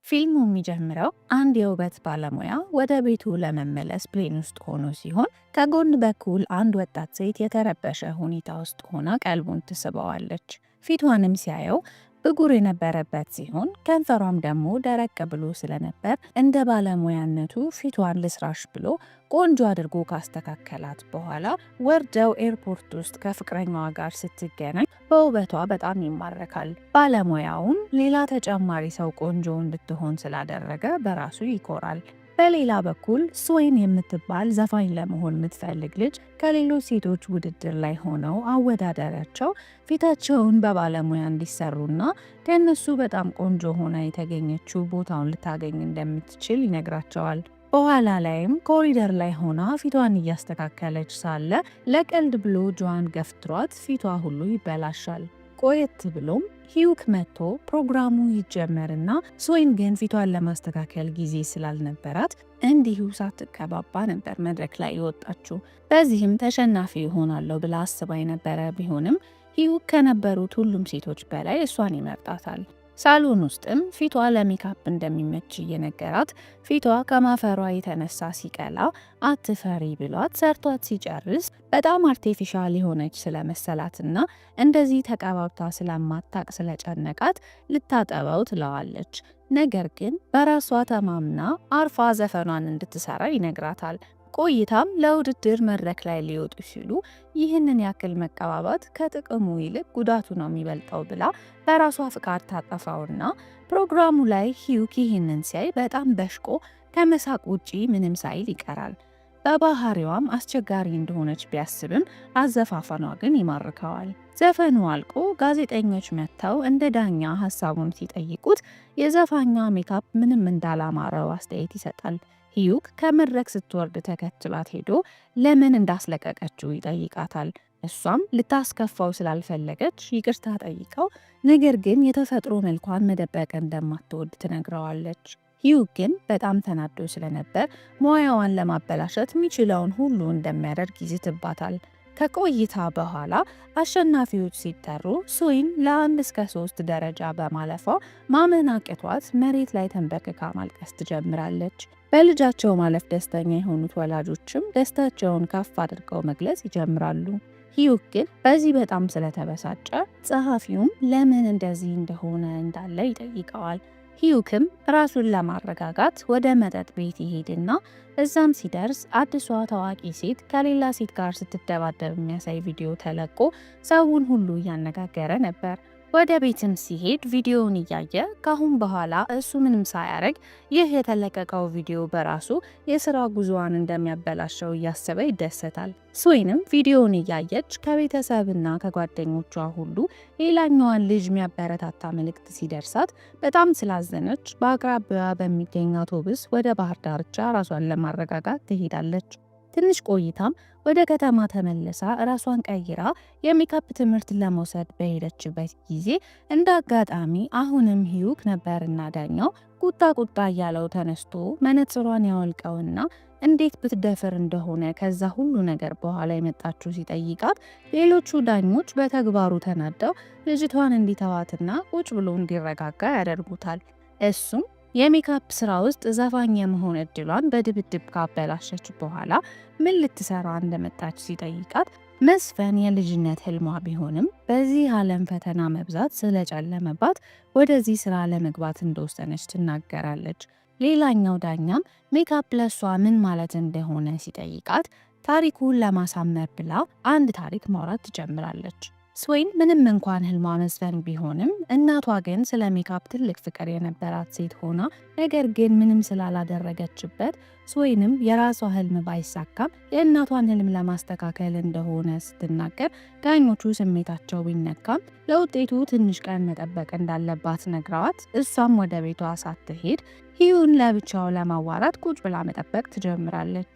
ፊልሙ የሚጀምረው አንድ የውበት ባለሙያ ወደ ቤቱ ለመመለስ ፕሌን ውስጥ ሆኖ ሲሆን ከጎን በኩል አንድ ወጣት ሴት የተረበሸ ሁኔታ ውስጥ ሆና ቀልቡን ትስበዋለች። ፊቷንም ሲያየው ብጉር የነበረበት ሲሆን ከንፈሯም ደግሞ ደረቅ ብሎ ስለነበር እንደ ባለሙያነቱ ፊቷን ልስራሽ ብሎ ቆንጆ አድርጎ ካስተካከላት በኋላ ወርደው ኤርፖርት ውስጥ ከፍቅረኛዋ ጋር ስትገናኝ በውበቷ በጣም ይማረካል። ባለሙያውም ሌላ ተጨማሪ ሰው ቆንጆ እንድትሆን ስላደረገ በራሱ ይኮራል። በሌላ በኩል ስዌን የምትባል ዘፋኝ ለመሆን የምትፈልግ ልጅ ከሌሎች ሴቶች ውድድር ላይ ሆነው አወዳዳሪያቸው ፊታቸውን በባለሙያ እንዲሰሩና ከእነሱ በጣም ቆንጆ ሆና የተገኘችው ቦታውን ልታገኝ እንደምትችል ይነግራቸዋል። በኋላ ላይም ኮሪደር ላይ ሆና ፊቷን እያስተካከለች ሳለ ለቀልድ ብሎ ጆዋን ገፍትሯት ፊቷ ሁሉ ይበላሻል። ቆየት ብሎም ሂዩክ መጥቶ ፕሮግራሙ ይጀመርና ስዌን ግን ፊቷን ለማስተካከል ጊዜ ስላልነበራት እንዲሁ ሳትቀባባ ነበር መድረክ ላይ የወጣችው። በዚህም ተሸናፊ ይሆናለሁ ብላ አስባ የነበረ ቢሆንም ሂዩክ ከነበሩት ሁሉም ሴቶች በላይ እሷን ይመርጣታል። ሳሎን ውስጥም ፊቷ ለሜካፕ እንደሚመች እየነገራት ፊቷ ከማፈሯ የተነሳ ሲቀላ አትፈሪ ብሏት ሰርቷት ሲጨርስ በጣም አርቴፊሻል የሆነች ስለመሰላትና እንደዚህ ተቀባብታ ስለማታቅ ስለጨነቃት ልታጠበው ትለዋለች። ነገር ግን በራሷ ተማምና አርፋ ዘፈኗን እንድትሰራ ይነግራታል። ቆይታም ለውድድር መድረክ ላይ ሊወጡ ሲሉ ይህንን ያክል መቀባባት ከጥቅሙ ይልቅ ጉዳቱ ነው የሚበልጠው ብላ በራሷ ፍቃድ ታጠፋውና ፕሮግራሙ ላይ ሂዩክ ይህንን ሲያይ በጣም በሽቆ ከመሳቅ ውጪ ምንም ሳይል ይቀራል። በባህሪዋም አስቸጋሪ እንደሆነች ቢያስብም አዘፋፈኗ ግን ይማርከዋል። ዘፈኑ አልቆ ጋዜጠኞች መጥተው እንደ ዳኛ ሀሳቡን ሲጠይቁት የዘፋኛ ሜካፕ ምንም እንዳላማረው አስተያየት ይሰጣል። ሂዩክ ከመድረክ ስትወርድ ተከትላት ሄዶ ለምን እንዳስለቀቀችው ይጠይቃታል። እሷም ልታስከፋው ስላልፈለገች ይቅርታ ጠይቀው ነገር ግን የተፈጥሮ መልኳን መደበቅ እንደማትወድ ትነግረዋለች። ሂዩክ ግን በጣም ተናዶ ስለነበር ሙያዋን ለማበላሸት የሚችለውን ሁሉ እንደሚያደርግ ይዝትባታል። ከቆይታ በኋላ አሸናፊዎች ሲጠሩ ስዌን ለ1 እስከ 3 ደረጃ በማለፏ ማመን አቅቷት መሬት ላይ ተንበርክካ ማልቀስ ትጀምራለች። በልጃቸው ማለፍ ደስተኛ የሆኑት ወላጆችም ደስታቸውን ከፍ አድርገው መግለጽ ይጀምራሉ። ሂዩክ ግን በዚህ በጣም ስለተበሳጨ ጸሐፊውም ለምን እንደዚህ እንደሆነ እንዳለ ይጠይቀዋል። ሂዩክም ራሱን ለማረጋጋት ወደ መጠጥ ቤት ይሄድና እዛም ሲደርስ አዲሷ ታዋቂ ሴት ከሌላ ሴት ጋር ስትደባደብ የሚያሳይ ቪዲዮ ተለቆ ሰውን ሁሉ እያነጋገረ ነበር። ወደ ቤትም ሲሄድ ቪዲዮውን እያየ ካሁን በኋላ እሱ ምንም ሳያረግ ይህ የተለቀቀው ቪዲዮ በራሱ የስራ ጉዞዋን እንደሚያበላሸው እያሰበ ይደሰታል። ስዌንም ቪዲዮውን እያየች ከቤተሰብና ከጓደኞቿ ሁሉ ሌላኛዋን ልጅ የሚያበረታታ መልእክት ሲደርሳት በጣም ስላዘነች በአቅራቢያዋ በሚገኝ አውቶቡስ ወደ ባህር ዳርቻ ራሷን ለማረጋጋት ትሄዳለች። ትንሽ ቆይታም ወደ ከተማ ተመልሳ ራሷን ቀይራ የሜካፕ ትምህርት ለመውሰድ በሄደችበት ጊዜ እንደ አጋጣሚ አሁንም ሂዩክ ነበርና ዳኛው ቁጣ እያለው ተነስቶ መነጽሯን ያወልቀውና እንዴት ብትደፍር እንደሆነ ከዛ ሁሉ ነገር በኋላ የመጣችው ሲጠይቃት ሌሎቹ ዳኞች በተግባሩ ተናደው ልጅቷን እንዲተዋትና ቁጭ ብሎ እንዲረጋጋ ያደርጉታል። እሱም የሜካፕ ስራ ውስጥ ዘፋኝ የመሆን እድሏን በድብድብ ካበላሸች በኋላ ምን ልትሰራ እንደመጣች ሲጠይቃት መስፈን የልጅነት ህልሟ ቢሆንም በዚህ ዓለም ፈተና መብዛት ስለጨለመባት ወደዚህ ስራ ለመግባት እንደወሰነች ትናገራለች። ሌላኛው ዳኛም ሜካፕ ለሷ ምን ማለት እንደሆነ ሲጠይቃት ታሪኩን ለማሳመር ብላ አንድ ታሪክ ማውራት ትጀምራለች። ስዌን ምንም እንኳን ህልሟ መስፈን ቢሆንም እናቷ ግን ስለ ሜካፕ ትልቅ ፍቅር የነበራት ሴት ሆና ነገር ግን ምንም ስላላደረገችበት ስዌንም የራሷ ህልም ባይሳካም የእናቷን ህልም ለማስተካከል እንደሆነ ስትናገር ዳኞቹ ስሜታቸው ቢነካም ለውጤቱ ትንሽ ቀን መጠበቅ እንዳለባት ነግረዋት እሷም ወደ ቤቷ ሳትሄድ ሂዩን ለብቻው ለማዋራት ቁጭ ብላ መጠበቅ ትጀምራለች።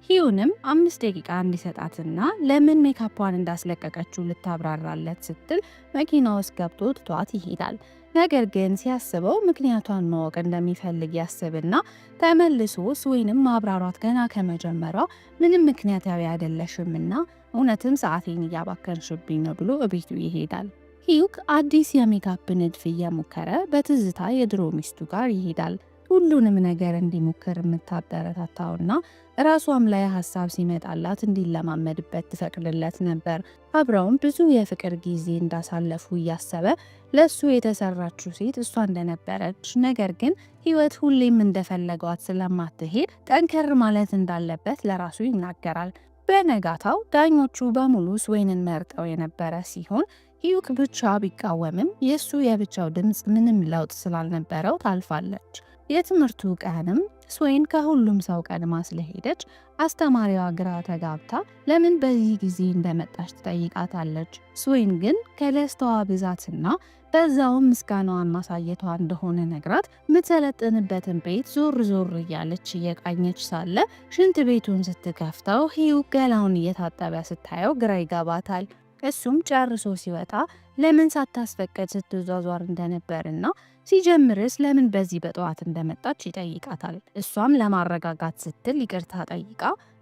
ሂዩንም 5 ደቂቃ እንዲሰጣትና ለምን ሜካፓን እንዳስለቀቀችው ልታብራራለት ስትል መኪና ውስጥ ገብቶ ትቷት ይሄዳል። ነገር ግን ሲያስበው ምክንያቷን ማወቅ እንደሚፈልግ ያስብና ተመልሶ ስዌንም ማብራሯት ገና ከመጀመሯ ምንም ምክንያታዊ አይደለሽምና እውነትም ሰዓቴን እያባከንሽብኝ ነው ብሎ እቤቱ ይሄዳል። ሂዩክ አዲስ የሜካፕ ንድፍ እየሞከረ በትዝታ የድሮ ሚስቱ ጋር ይሄዳል። ሁሉንም ነገር እንዲሞክር የምታበረታታውና ራሷም ላይ ሀሳብ ሲመጣላት እንዲለማመድበት ትፈቅድለት ነበር። አብረውም ብዙ የፍቅር ጊዜ እንዳሳለፉ እያሰበ ለሱ የተሰራችው ሴት እሷ እንደነበረች፣ ነገር ግን ህይወት ሁሌም እንደፈለጓት ስለማትሄድ ጠንከር ማለት እንዳለበት ለራሱ ይናገራል። በነጋታው ዳኞቹ በሙሉ ስዌንን መርጠው የነበረ ሲሆን ሂዩክ ብቻ ቢቃወምም የእሱ የብቻው ድምፅ ምንም ለውጥ ስላልነበረው ታልፋለች። የትምህርቱ ቀንም ስዌን ከሁሉም ሰው ቀድማ ስለሄደች አስተማሪዋ ግራ ተጋብታ ለምን በዚህ ጊዜ እንደመጣች ትጠይቃታለች። ስዌን ግን ከደስታዋ ብዛትና በዛውም ምስጋናዋን ማሳየቷ እንደሆነ ነግራት የምትሰለጥንበትን ቤት ዞር ዞር እያለች እየቃኘች ሳለ ሽንት ቤቱን ስትከፍተው ሂዩክ ገላውን እየታጠበ ስታየው ግራ ይገባታል። እሱም ጨርሶ ሲወጣ ለምን ሳታስፈቅድ ስትዟዟር እንደነበርና ሲጀምርስ ለምን በዚህ በጠዋት እንደመጣች ይጠይቃታል። እሷም ለማረጋጋት ስትል ይቅርታ ጠይቃ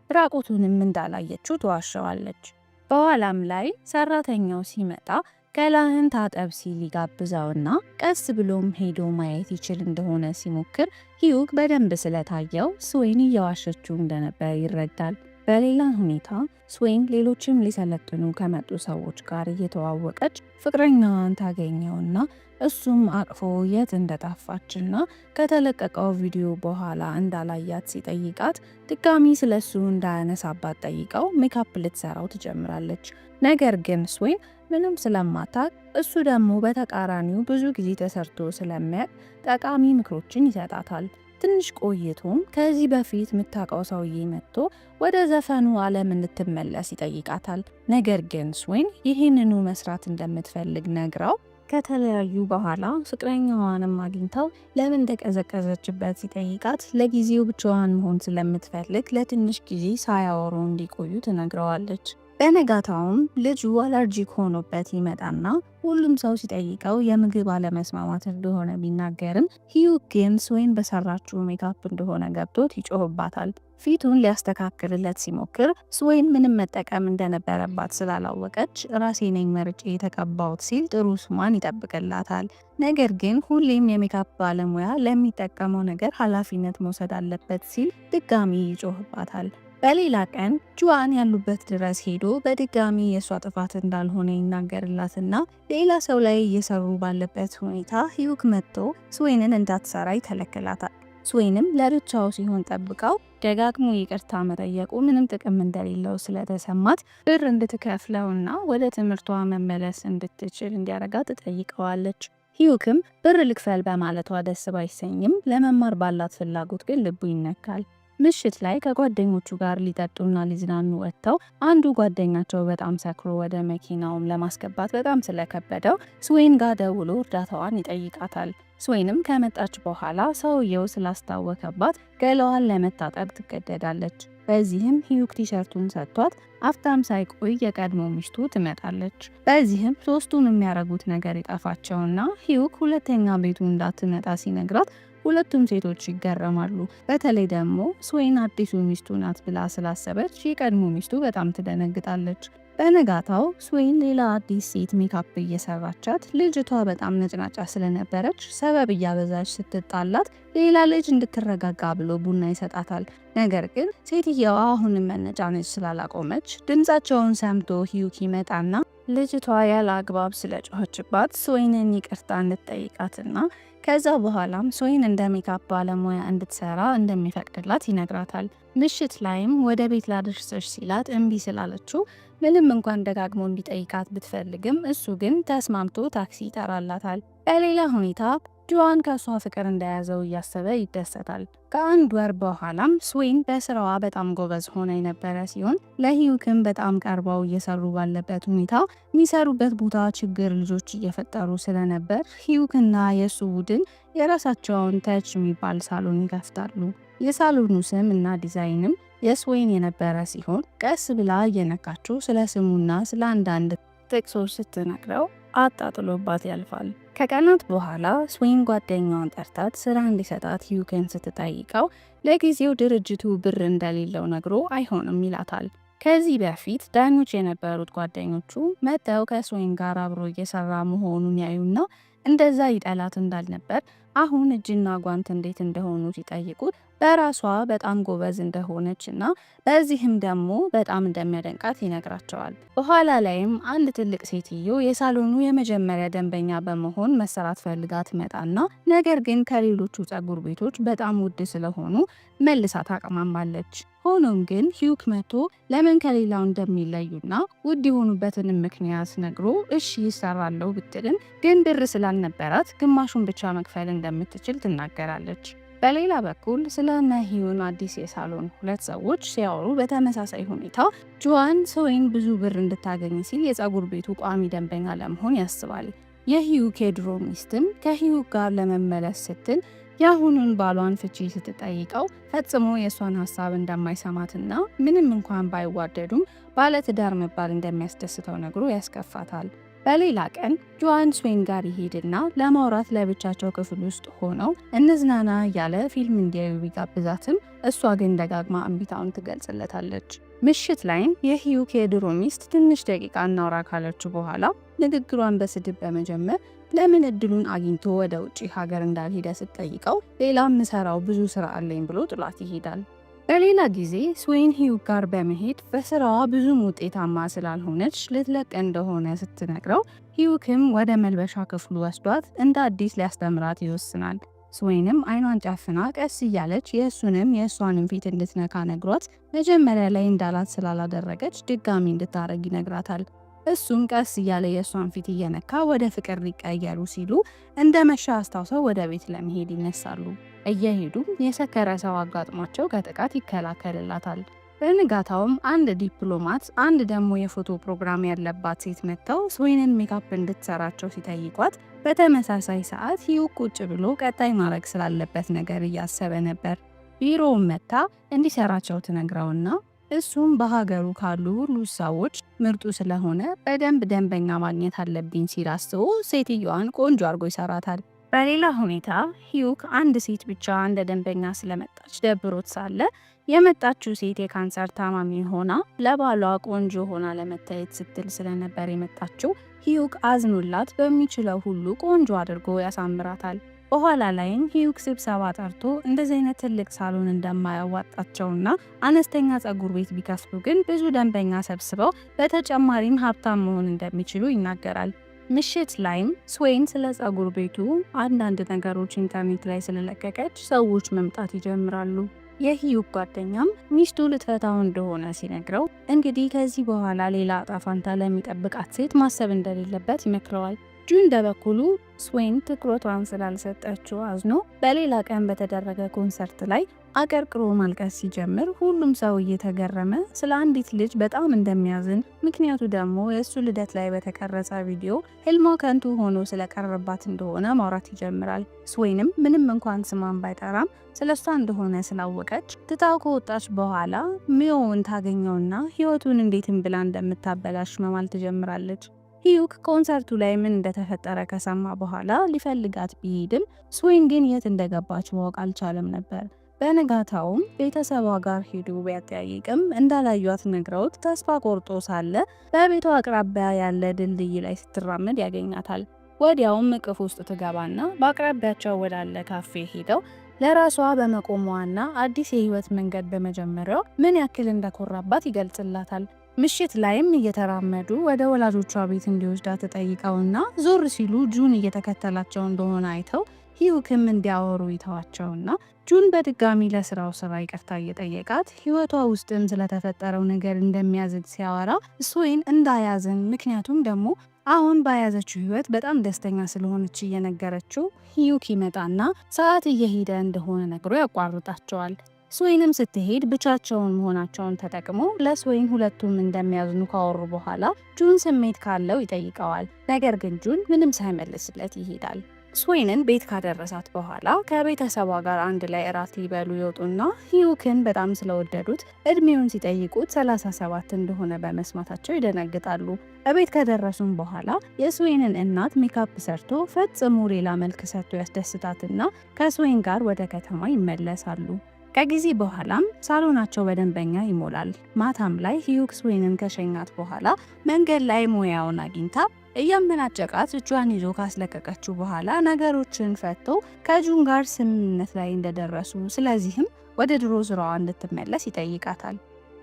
ራቁቱንም እንዳላየችው ትዋሸዋለች። በኋላም ላይ ሰራተኛው ሲመጣ ገላህን ታጠብ ሲል ይጋብዘውና ቀስ ብሎም ሄዶ ማየት ይችል እንደሆነ ሲሞክር ሂዩክ በደንብ ስለታየው ስዌን እየዋሸችው እንደነበር ይረዳል። በሌላ ሁኔታ ስዌን ሌሎችም ሊሰለጥኑ ከመጡ ሰዎች ጋር እየተዋወቀች ፍቅረኛዋን ታገኘውና እሱም አቅፎ የት እንደጠፋችና ከተለቀቀው ቪዲዮ በኋላ እንዳላያት ሲጠይቃት ድጋሚ ስለሱ እንዳያነሳባት ጠይቀው ሜካፕ ልትሰራው ትጀምራለች። ነገር ግን ስዌን ምንም ስለማታቅ እሱ ደግሞ በተቃራኒው ብዙ ጊዜ ተሰርቶ ስለሚያውቅ ጠቃሚ ምክሮችን ይሰጣታል። ትንሽ ቆይቶም ከዚህ በፊት የምታውቀው ሰውዬ መጥቶ ወደ ዘፈኑ ዓለም እንድትመለስ ይጠይቃታል። ነገር ግን ስዌን ይህንኑ መስራት እንደምትፈልግ ነግራው ከተለያዩ በኋላ ፍቅረኛዋንም አግኝተው ለምን እንደቀዘቀዘችበት ሲጠይቃት ለጊዜው ብቻዋን መሆን ስለምትፈልግ ለትንሽ ጊዜ ሳያወሩ እንዲቆዩ ትነግረዋለች። በነጋታውም ልጁ አለርጂክ ሆኖበት ይመጣና ሁሉም ሰው ሲጠይቀው የምግብ አለመስማማት እንደሆነ ቢናገርም ሂዩክ ግን ስዌን በሰራችው ሜካፕ እንደሆነ ገብቶት ይጮህባታል። ፊቱን ሊያስተካክልለት ሲሞክር ስዌን ምንም መጠቀም እንደነበረባት ስላላወቀች ራሴ ነኝ መርጬ የተቀባሁት ሲል ጥሩ ስሟን ይጠብቅላታል። ነገር ግን ሁሌም የሜካፕ ባለሙያ ለሚጠቀመው ነገር ኃላፊነት መውሰድ አለበት ሲል ድጋሚ ይጮህባታል። በሌላ ቀን ጁዋን ያሉበት ድረስ ሄዶ በድጋሚ የእሷ ጥፋት እንዳልሆነ ይናገርላትና ሌላ ሰው ላይ እየሰሩ ባለበት ሁኔታ ሂዩክ መጥቶ ስዌንን እንዳትሰራ ይከለክላታል። ስዌንም ለብቻው ሲሆን ጠብቃው ደጋግሞ ይቅርታ መጠየቁ ምንም ጥቅም እንደሌለው ስለተሰማት ብር እንድትከፍለውና ወደ ትምህርቷ መመለስ እንድትችል እንዲያረጋ ትጠይቀዋለች። ሂዩክም ብር ልክፈል በማለቷ ደስ ባይሰኝም ለመማር ባላት ፍላጎት ግን ልቡ ይነካል። ምሽት ላይ ከጓደኞቹ ጋር ሊጠጡና ሊዝናኑ ወጥተው አንዱ ጓደኛቸው በጣም ሰክሮ ወደ መኪናውም ለማስገባት በጣም ስለከበደው ስዌን ጋር ደውሎ እርዳታዋን ይጠይቃታል። ስዌንም ከመጣች በኋላ ሰውየው ስላስታወከባት ገላዋን ለመታጠብ ትገደዳለች። በዚህም ሂዩክ ቲሸርቱን ሰጥቷት አፍታም ሳይቆይ የቀድሞ ሚስቱ ትመጣለች። በዚህም ሶስቱም የሚያረጉት ነገር ይጠፋቸውና ሂዩክ ሁለተኛ ቤቱ እንዳትመጣ ሲነግራት ሁለቱም ሴቶች ይገረማሉ። በተለይ ደግሞ ስዌን አዲሱ ሚስቱ ናት ብላ ስላሰበች የቀድሞ ሚስቱ በጣም ትደነግጣለች። በነጋታው ስዌን ሌላ አዲስ ሴት ሜካፕ እየሰራቻት ልጅቷ በጣም ነጭናጫ ስለነበረች ሰበብ እያበዛች ስትጣላት ሌላ ልጅ እንድትረጋጋ ብሎ ቡና ይሰጣታል። ነገር ግን ሴትየዋ አሁንም መነጫነጭ ስላላቆመች ድምፃቸውን ሰምቶ ሂዩክ ይመጣና ልጅቷ ያለ አግባብ ስለጮኸችባት ስዌንን ይቅርታ እንድትጠይቃትና ከዛ በኋላም ስዌን እንደ ሜካፕ ባለሙያ እንድትሰራ እንደሚፈቅድላት ይነግራታል። ምሽት ላይም ወደ ቤት ላድርስሽ ሲላት እምቢ ስላለችው ምንም እንኳን ደጋግሞ እንዲጠይቃት ብትፈልግም እሱ ግን ተስማምቶ ታክሲ ይጠራላታል። በሌላ ሁኔታ ጁዋን ከሷ ፍቅር እንደያዘው እያሰበ ይደሰታል። ከአንድ ወር በኋላም ስዌን በስራዋ በጣም ጎበዝ ሆና የነበረ ሲሆን ለሂዩክም በጣም ቀርበው እየሰሩ ባለበት ሁኔታ የሚሰሩበት ቦታ ችግር ልጆች እየፈጠሩ ስለነበር ሂዩክና የሱ ቡድን የራሳቸውን ተች የሚባል ሳሎን ይከፍታሉ። የሳሎኑ ስም እና ዲዛይንም የስዌን የነበረ ሲሆን ቀስ ብላ እየነካችው ስለ ስሙና ስለ አንዳንድ ጥቅሶች ስትነግረው አጣጥሎባት ያልፋል። ከቀናት በኋላ ስዌን ጓደኛዋን ጠርታት ስራ እንዲሰጣት ሂዩክን ስትጠይቀው ለጊዜው ድርጅቱ ብር እንደሌለው ነግሮ አይሆንም ይላታል። ከዚህ በፊት ዳኞች የነበሩት ጓደኞቹ መጥተው ከስዌን ጋር አብሮ እየሰራ መሆኑን ያዩና እንደዛ ይጠላት እንዳልነበር አሁን እጅና ጓንት እንዴት እንደሆኑ ሲጠይቁት በራሷ በጣም ጎበዝ እንደሆነች እና በዚህም ደግሞ በጣም እንደሚያደንቃት ይነግራቸዋል። በኋላ ላይም አንድ ትልቅ ሴትዮ የሳሎኑ የመጀመሪያ ደንበኛ በመሆን መሰራት ፈልጋ ትመጣና ነገር ግን ከሌሎቹ ፀጉር ቤቶች በጣም ውድ ስለሆኑ መልሳ ታቅማማለች። ሆኖም ግን ሂዩክ መጥቶ ለምን ከሌላው እንደሚለዩና ውድ የሆኑበትንን ምክንያት ነግሮ እሺ ይሰራለው ብትልም ግን ብር ስላልነበራት ግማሹን ብቻ መክፈል እንደምትችል ትናገራለች። በሌላ በኩል ስለ ነሂዩን አዲስ የሳሎን ሁለት ሰዎች ሲያወሩ በተመሳሳይ ሁኔታ ጁዋን ስዌን ብዙ ብር እንድታገኝ ሲል የፀጉር ቤቱ ቋሚ ደንበኛ ለመሆን ያስባል። የሂዩክ የድሮ ሚስትም ከሂዩክ ጋር ለመመለስ ስትል የአሁኑን ባሏን ፍቺ ስትጠይቀው ፈጽሞ የእሷን ሀሳብ እንደማይሰማትና ምንም እንኳን ባይዋደዱም ባለትዳር መባል እንደሚያስደስተው ነግሮ ያስከፋታል። በሌላ ቀን ጁዋን ስዌን ጋር ይሄድና ለማውራት ለብቻቸው ክፍል ውስጥ ሆነው እንዝናና እያለ ፊልም እንዲያዩ ቢጋብዛትም እሷ ግን ደጋግማ እምቢታውን ትገልጽለታለች። ምሽት ላይም የሂዩክ የድሮ ሚስት ትንሽ ደቂቃ እናውራ ካለችው በኋላ ንግግሯን በስድብ በመጀመር ለምን እድሉን አግኝቶ ወደ ውጪ ሀገር እንዳልሄደ ስትጠይቀው ሌላም ምሰራው ብዙ ስራ አለኝ ብሎ ጥላት ይሄዳል። በሌላ ጊዜ ስዌን ሂዩክ ጋር በመሄድ በስራዋ ብዙም ውጤታማ ስላልሆነች ልትለቅ እንደሆነ ስትነግረው ሂዩክም ወደ መልበሻ ክፍሉ ወስዷት እንደ አዲስ ሊያስተምራት ይወስናል። ስዌንም አይኗን ጨፍና ቀስ እያለች የእሱንም የእሷንም ፊት እንድትነካ ነግሯት መጀመሪያ ላይ እንዳላት ስላላደረገች ድጋሚ እንድታረግ ይነግራታል። እሱም ቀስ እያለ የእሷን ፊት እየነካ ወደ ፍቅር ሊቀየሩ ሲሉ እንደ መሻ አስታውሰው ወደ ቤት ለመሄድ ይነሳሉ። እየሄዱም የሰከረ ሰው አጋጥሟቸው ከጥቃት ይከላከልላታል። በንጋታውም አንድ ዲፕሎማት አንድ ደግሞ የፎቶ ፕሮግራም ያለባት ሴት መጥተው ስዌንን ሜካፕ እንድትሰራቸው ሲጠይቋት በተመሳሳይ ሰዓት ሂዩክ ቁጭ ብሎ ቀጣይ ማድረግ ስላለበት ነገር እያሰበ ነበር። ቢሮውን መታ እንዲሰራቸው ትነግረውና እሱም በሀገሩ ካሉ ሁሉ ሰዎች ምርጡ ስለሆነ በደንብ ደንበኛ ማግኘት አለብኝ ሲል አስቦ ሴትዮዋን ቆንጆ አድርጎ ይሰራታል። በሌላ ሁኔታ ሂዩክ አንድ ሴት ብቻ እንደ ደንበኛ ስለመጣች ደብሮት ሳለ የመጣችው ሴት የካንሰር ታማሚ ሆና ለባሏ ቆንጆ ሆና ለመታየት ስትል ስለነበር የመጣችው ሂዩክ አዝኖላት በሚችለው ሁሉ ቆንጆ አድርጎ ያሳምራታል። በኋላ ላይም ሂዩክ ስብሰባ ጠርቶ እንደዚህ አይነት ትልቅ ሳሎን እንደማያዋጣቸውና አነስተኛ ፀጉር ቤት ቢከፍቱ ግን ብዙ ደንበኛ ሰብስበው በተጨማሪም ሀብታም መሆን እንደሚችሉ ይናገራል። ምሽት ላይም ስዌን ስለ ፀጉር ቤቱ አንዳንድ ነገሮች ኢንተርኔት ላይ ስለለቀቀች ሰዎች መምጣት ይጀምራሉ። የሂዩክ ጓደኛም ሚስቱ ልትፈታው እንደሆነ ሲነግረው እንግዲህ ከዚህ በኋላ ሌላ ዕጣ ፈንታ ለሚጠብቃት ሴት ማሰብ እንደሌለበት ይመክረዋል። ጁን በበኩሉ ስዌን ትኩረቷን ስላልሰጠችው አዝኖ በሌላ ቀን በተደረገ ኮንሰርት ላይ አቀርቅሮ ማልቀስ ሲጀምር ሁሉም ሰው እየተገረመ ስለ አንዲት ልጅ በጣም እንደሚያዝን፣ ምክንያቱ ደግሞ የእሱ ልደት ላይ በተቀረጸ ቪዲዮ ህልሟ ከንቱ ሆኖ ስለቀረባት እንደሆነ ማውራት ይጀምራል። ስዌንም ምንም እንኳን ስሟን ባይጠራም ስለሷ እንደሆነ ስላወቀች ትታው ከወጣች በኋላ ሚዮውን ታገኘውና ህይወቱን እንዴትም ብላ እንደምታበላሽ መማል ትጀምራለች። ሂዩክ ኮንሰርቱ ላይ ምን እንደተፈጠረ ከሰማ በኋላ ሊፈልጋት ቢሄድም ስዌን ግን የት እንደገባች ማወቅ አልቻለም ነበር። በነጋታውም ቤተሰቧ ጋር ሄዱ ቢያጠያይቅም እንዳላዩት ነግረውት ተስፋ ቆርጦ ሳለ በቤቷ አቅራቢያ ያለ ድልድይ ላይ ስትራመድ ያገኛታል። ወዲያውም እቅፍ ውስጥ ትገባና በአቅራቢያቸው ወዳለ ካፌ ሄደው ለራሷ በመቆሟና አዲስ የህይወት መንገድ በመጀመሪያው ምን ያክል እንደኮራባት ይገልጽላታል። ምሽት ላይም እየተራመዱ ወደ ወላጆቿ ቤት እንዲወስዳት ተጠይቀውና ዞር ሲሉ ጁን እየተከተላቸው እንደሆነ አይተው ሂዩክም እንዲያወሩ ይተዋቸውና ጁን በድጋሚ ለስራው ስራ ይቅርታ እየጠየቃት ህይወቷ ውስጥም ስለተፈጠረው ነገር እንደሚያዝን ሲያወራ ስዌን እንዳያዝን ምክንያቱም ደግሞ አሁን በያዘችው ህይወት በጣም ደስተኛ ስለሆነች እየነገረችው ሂዩክ ይመጣና ሰዓት እየሄደ እንደሆነ ነግሮ ያቋርጣቸዋል። ስዌንም ስትሄድ ብቻቸውን መሆናቸውን ተጠቅሞ ለስዌን ሁለቱም እንደሚያዝኑ ካወሩ በኋላ ጁን ስሜት ካለው ይጠይቀዋል። ነገር ግን ጁን ምንም ሳይመልስለት ይሄዳል። ስዌንን ቤት ካደረሳት በኋላ ከቤተሰቧ ጋር አንድ ላይ እራት ሊበሉ ይወጡና ሂዩክን በጣም ስለወደዱት እድሜውን ሲጠይቁት 37 እንደሆነ በመስማታቸው ይደነግጣሉ። እቤት ከደረሱም በኋላ የስዌንን እናት ሜካፕ ሰርቶ ፈጽሞ ሌላ መልክ ሰጥቶ ያስደስታትና ከስዌን ጋር ወደ ከተማ ይመለሳሉ። ከጊዜ በኋላም ሳሎናቸው በደንበኛ ይሞላል። ማታም ላይ ሂዩክ ስዌንን ከሸኛት በኋላ መንገድ ላይ ሙያውን አግኝታ እያመናጨቃት እጇን ይዞ ካስለቀቀችው በኋላ ነገሮችን ፈቶ ከጁን ጋር ስምምነት ላይ እንደደረሱ ስለዚህም ወደ ድሮ ስራዋ እንድትመለስ ይጠይቃታል።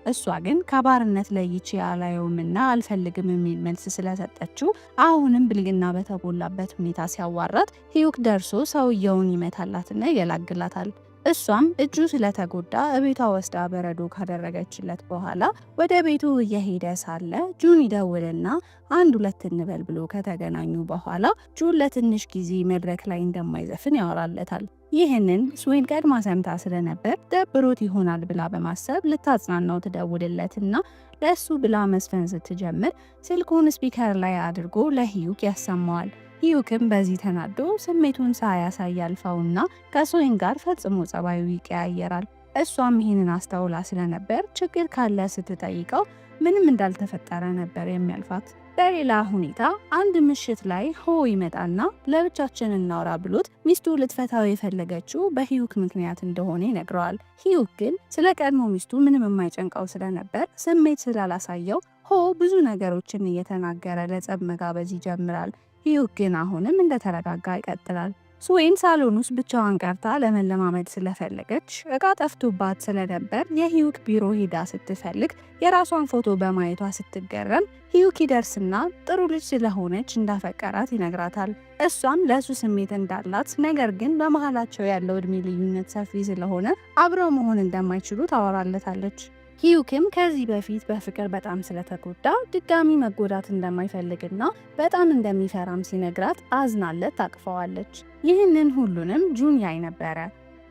እሷ ግን ከባርነት ለይቼ አላየውምና አልፈልግም የሚል መልስ ስለሰጠችው አሁንም ብልግና በተሞላበት ሁኔታ ሲያዋራት ሂዩክ ደርሶ ሰውየውን ይመታላትና ይገላግላታል። እሷም እጁ ስለተጎዳ እቤቷ ወስዳ በረዶ ካደረገችለት በኋላ ወደ ቤቱ እየሄደ ሳለ ጁን ይደውልና አንድ ሁለት እንበል ብሎ ከተገናኙ በኋላ ጁን ለትንሽ ጊዜ መድረክ ላይ እንደማይዘፍን ያወራለታል። ይህንን ስዌን ቀድማ ሰምታ ስለነበር ደብሮት ይሆናል ብላ በማሰብ ልታጽናናው ትደውልለትና ለሱ ብላ መስፈን ስትጀምር ስልኩን ስፒከር ላይ አድርጎ ለሂዩክ ያሰማዋል። ሂዩክም በዚህ ተናዶ ስሜቱን ሳያሳይ ያልፈውና ከስዌን ጋር ፈጽሞ ጸባዩ ይቀያየራል። እሷም ይህንን አስተውላ ስለነበር ችግር ካለ ስትጠይቀው ምንም እንዳልተፈጠረ ነበር የሚያልፋት። በሌላ ሁኔታ አንድ ምሽት ላይ ሆ ይመጣና ለብቻችን እናውራ ብሎት ሚስቱ ልትፈታው የፈለገችው በሂዩክ ምክንያት እንደሆነ ይነግረዋል። ሂዩክ ግን ስለ ቀድሞ ሚስቱ ምንም የማይጨንቀው ስለነበር ስሜት ስላላሳየው ሆ ብዙ ነገሮችን እየተናገረ ለጸብ መጋበዝ ይጀምራል። ሂዩክ ግን አሁንም እንደተረጋጋ ይቀጥላል። ስዌን ሳሎን ውስጥ ብቻዋን ቀርታ ለመለማመድ ስለፈለገች እቃ ጠፍቶባት ስለነበር የሂዩክ ቢሮ ሄዳ ስትፈልግ የራሷን ፎቶ በማየቷ ስትገረም ሂዩክ ይደርስና ጥሩ ልጅ ስለሆነች እንዳፈቀራት ይነግራታል። እሷም ለሱ ስሜት እንዳላት ነገር ግን በመሃላቸው ያለው እድሜ ልዩነት ሰፊ ስለሆነ አብረው መሆን እንደማይችሉ ታወራለታለች። ሂዩክም ከዚህ በፊት በፍቅር በጣም ስለተጎዳ ድጋሚ መጎዳት እንደማይፈልግና በጣም እንደሚፈራም ሲነግራት አዝናለት ታቅፈዋለች። ይህንን ሁሉንም ጁን ያይ ነበረ።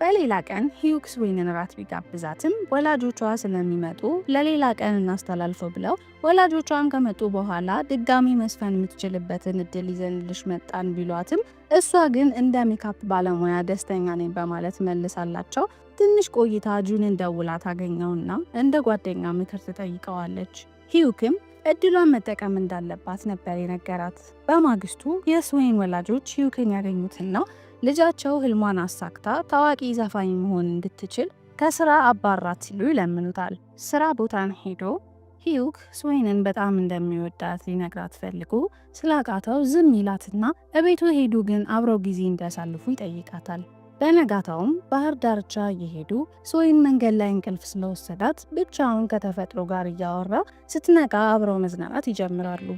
በሌላ ቀን ሂዩክ ስዌንን ራት ቢጋብዛትም ወላጆቿ ስለሚመጡ ለሌላ ቀን እናስተላልፈው ብለው ወላጆቿን ከመጡ በኋላ ድጋሚ መስፈን የምትችልበትን እድል ይዘንልሽ መጣን ቢሏትም እሷ ግን እንደ ሜካፕ ባለሙያ ደስተኛ ነኝ በማለት መልሳላቸው። ትንሽ ቆይታ ጁንን ደውላ ታገኘውና እንደ ጓደኛ ምክር ትጠይቀዋለች። ሂዩክም እድሏን መጠቀም እንዳለባት ነበር የነገራት። በማግስቱ የስዌን ወላጆች ሂዩክን ያገኙትና ልጃቸው ህልሟን አሳክታ ታዋቂ ዘፋኝ መሆን እንድትችል ከስራ አባራት ሲሉ ይለምኑታል። ስራ ቦታን ሄዶ ሂዩክ ስዌንን በጣም እንደሚወዳት ሊነግራት ፈልጎ ስላቃተው ዝም ይላትና እቤቱ ሄዱ ግን አብረው ጊዜ እንዲያሳልፉ ይጠይቃታል። በነጋታውም ባህር ዳርቻ እየሄዱ ስዌን መንገድ ላይ እንቅልፍ ስለወሰዳት ብቻውን ከተፈጥሮ ጋር እያወራ ስትነቃ አብረው መዝናናት ይጀምራሉ።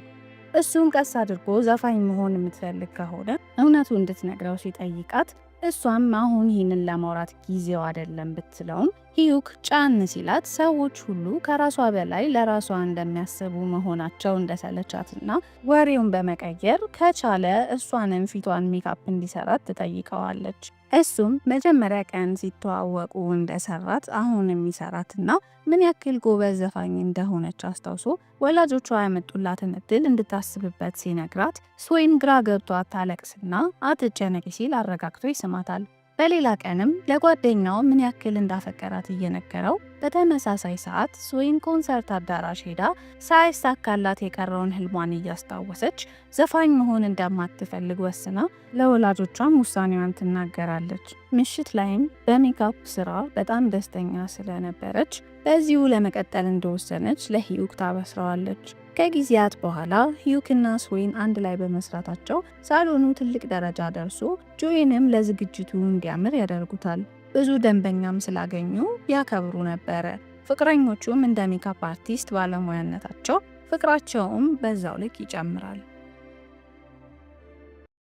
እሱም ቀስ አድርጎ ዘፋኝ መሆን የምትፈልግ ከሆነ እውነቱ እንድትነግረው ሲጠይቃት እሷም አሁን ይህንን ለማውራት ጊዜው አይደለም ብትለውም ሂዩክ ጫን ሲላት ሰዎች ሁሉ ከራሷ በላይ ለራሷ እንደሚያስቡ መሆናቸው እንደሰለቻትና ወሬውን በመቀየር ከቻለ እሷንም ፊቷን ሜካፕ እንዲሰራት ትጠይቀዋለች። እሱም መጀመሪያ ቀን ሲተዋወቁ እንደሰራት አሁን የሚሰራትና ምን ያክል ጎበዝ ዘፋኝ እንደሆነች አስታውሶ ወላጆቿ ያመጡላትን እድል እንድታስብበት ሲነግራት ስዌን ግራ ገብቷት ታለቅስና አትጨነቂ ሲል አረጋግቶ ይስማታል። በሌላ ቀንም ለጓደኛው ምን ያክል እንዳፈቀራት እየነገረው በተመሳሳይ ሰዓት ስዌን ኮንሰርት አዳራሽ ሄዳ ሳይሳካላት የቀረውን ህልሟን እያስታወሰች ዘፋኝ መሆን እንደማትፈልግ ወስና ለወላጆቿም ውሳኔዋን ትናገራለች። ምሽት ላይም በሜካፕ ስራ በጣም ደስተኛ ስለነበረች በዚሁ ለመቀጠል እንደወሰነች ለሂዩክ ታበስረዋለች። ከጊዜያት በኋላ ሂዩክና ስዌን አንድ ላይ በመስራታቸው ሳሎኑ ትልቅ ደረጃ ደርሶ ጆይንም ለዝግጅቱ እንዲያምር ያደርጉታል። ብዙ ደንበኛም ስላገኙ ያከብሩ ነበረ። ፍቅረኞቹም እንደ ሜካፕ አርቲስት ባለሙያነታቸው ፍቅራቸውም በዛው ልክ ይጨምራል።